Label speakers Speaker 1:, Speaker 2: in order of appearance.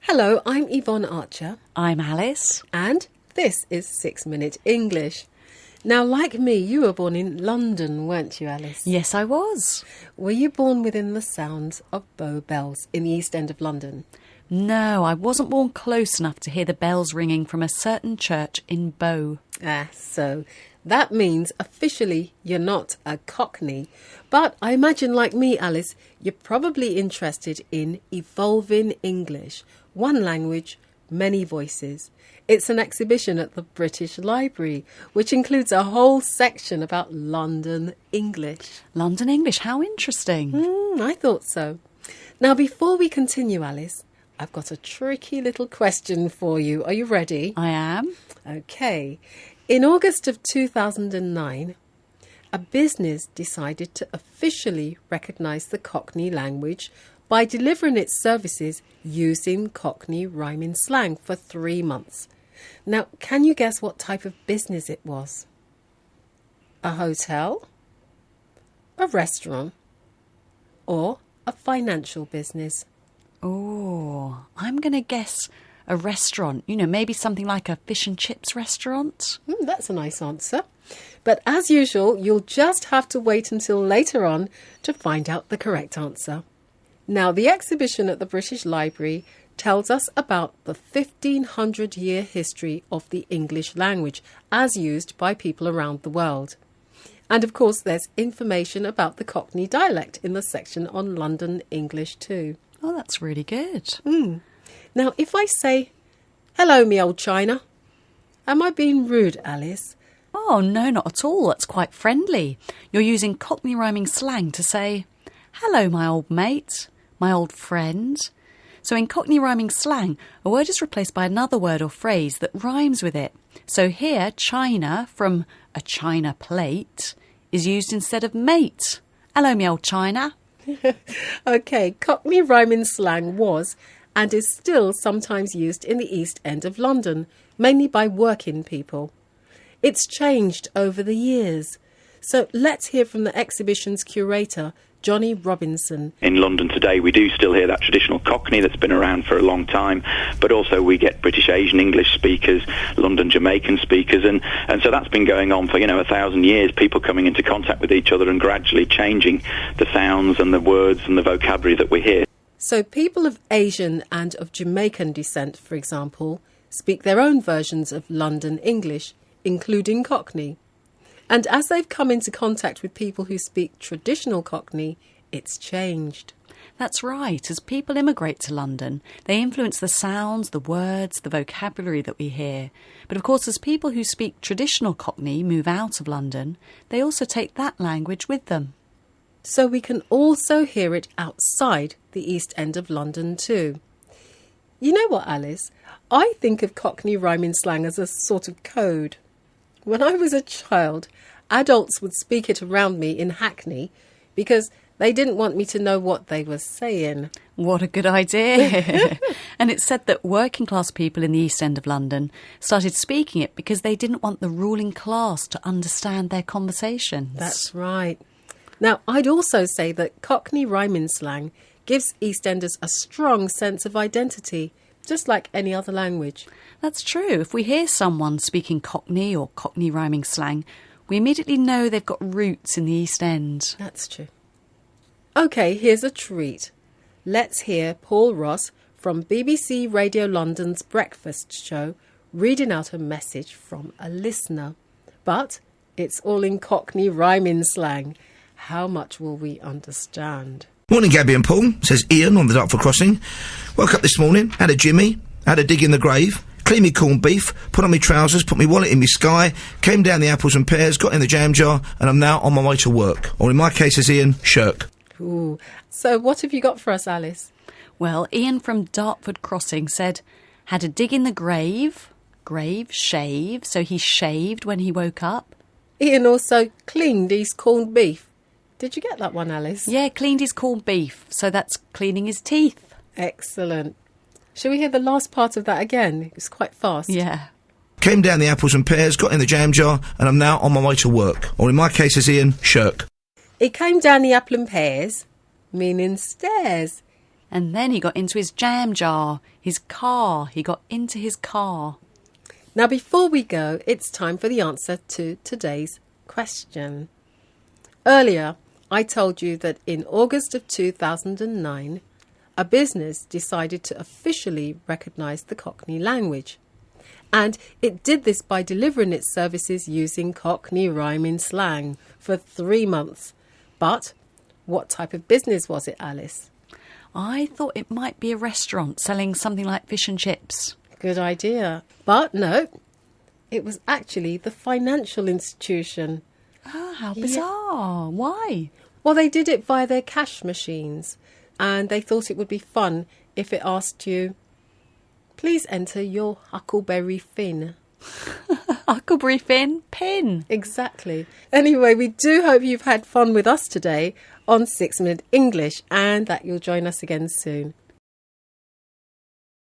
Speaker 1: Hello, I'm Yvonne Archer.
Speaker 2: I'm Alice.
Speaker 1: And this is 6 Minute English. Now, like me, you were born in London, weren't you, Alice?
Speaker 2: Yes, I was.
Speaker 1: Were you born within the sounds of Bow Bells in the East End of London?
Speaker 2: No, I wasn't born close enough to hear the bells ringing from a certain church in Bow.
Speaker 1: So that means officially you're not a cockney. But I imagine, like me, Alice, you're probably interested in evolving English. One language, many voices. It's an exhibition at the British Library, which includes a whole section about London English.
Speaker 2: London English, how interesting.
Speaker 1: I thought so. Now, before we continue, Alice, I've got a tricky little question for you. Are you ready?
Speaker 2: I am.
Speaker 1: Okay. In August of 2009, a business decided to officially recognise the Cockney language by delivering its services using Cockney rhyming slang for 3 months. Now, can you guess what type of business it was? A hotel? A restaurant? Or a financial business?
Speaker 2: Oh, I'm going to guess a restaurant. You know, maybe something like a fish and chips restaurant.
Speaker 1: That's a nice answer. But as usual, you'll just have to wait until later on to find out the correct answer. Now, the exhibition at the British Library tells us about the 1500-year history of the English language as used by people around the world. And of course, there's information about the Cockney dialect in the section on London English too.
Speaker 2: Oh, that's really good.
Speaker 1: Now, if I say, hello, me old China, am I being rude, Alice?
Speaker 2: Oh, no, not at all. That's quite friendly. You're using Cockney rhyming slang to say, hello, my old mate, my old friend. So in Cockney rhyming slang, a word is replaced by another word or phrase that rhymes with it. So here, china, from a china plate, is used instead of mate. Hello, me old china.
Speaker 1: OK, Cockney rhyming slang was and is still sometimes used in the East End of London, mainly by working people. It's changed over the years. So let's hear from the exhibition's curator, Johnny Robinson.
Speaker 3: In London today, we do still hear that traditional Cockney that's been around for a long time, but also we get British Asian English speakers, London Jamaican speakers, and so that's been going on for, 1,000 years, people coming into contact with each other and gradually changing the sounds and the words and the vocabulary that we hear.
Speaker 1: So people of Asian and of Jamaican descent, for example, speak their own versions of London English, including Cockney. And as they've come into contact with people who speak traditional Cockney, it's changed.
Speaker 2: That's right. As people immigrate to London, they influence the sounds, the words, the vocabulary that we hear. But of course, as people who speak traditional Cockney move out of London, they also take that language with them.
Speaker 1: So we can also hear it outside the East End of London too. You know what, Alice? I think of Cockney rhyming slang as a sort of code. When I was a child, adults would speak it around me in Hackney because they didn't want me to know what they were saying.
Speaker 2: What a good idea. And it's said that working class people in the East End of London started speaking it because they didn't want the ruling class to understand their conversations.
Speaker 1: That's right. Now, I'd also say that Cockney rhyming slang gives EastEnders a strong sense of identity, just like any other language.
Speaker 2: That's true. If we hear someone speaking Cockney or Cockney rhyming slang, we immediately know they've got roots in the East End.
Speaker 1: That's true. OK, here's a treat. Let's hear Paul Ross from BBC Radio London's Breakfast Show reading out a message from a listener. But it's all in Cockney rhyming slang. How much will we understand?
Speaker 4: Morning, Gabby and Paul, says Ian on the Dartford Crossing. Woke up this morning, had a jimmy, had a dig in the grave, cleaned me corned beef, put on me trousers, put me wallet in me sky, came down the apples and pears, got in the jam jar, and I'm now on my way to work. Or in my case, as Ian, shirk.
Speaker 1: Ooh. So what have you got for us, Alice?
Speaker 2: Well, Ian from Dartford Crossing said, had a dig in the grave, shave, so he shaved when he woke up.
Speaker 1: Ian also cleaned his corned beef. Did you get that one, Alice?
Speaker 2: Yeah, cleaned his corned beef, so that's cleaning his teeth.
Speaker 1: Excellent. Shall we hear the last part of that again? It was quite fast.
Speaker 2: Yeah.
Speaker 4: Came down the apples and pears, got in the jam jar, and I'm now on my way to work. Or in my case, as Ian, shirk.
Speaker 1: It came down the apple and pears, meaning stairs.
Speaker 2: And then he got into his jam jar. His car. He got into his car.
Speaker 1: Now, before we go, it's time for the answer to today's question. Earlier, I told you that in August of 2009, a business decided to officially recognise the Cockney language. And it did this by delivering its services using Cockney rhyming slang for 3 months. But what type of business was it, Alice?
Speaker 2: I thought it might be a restaurant selling something like fish and chips.
Speaker 1: Good idea. But no, it was actually the financial institution.
Speaker 2: Ah, how bizarre. Why?
Speaker 1: Well, they did it via their cash machines, and they thought it would be fun if it asked you, please enter your Huckleberry Finn.
Speaker 2: Huckleberry Finn pin.
Speaker 1: Exactly. Anyway, we do hope you've had fun with us today on 6 Minute English and that you'll join us again soon.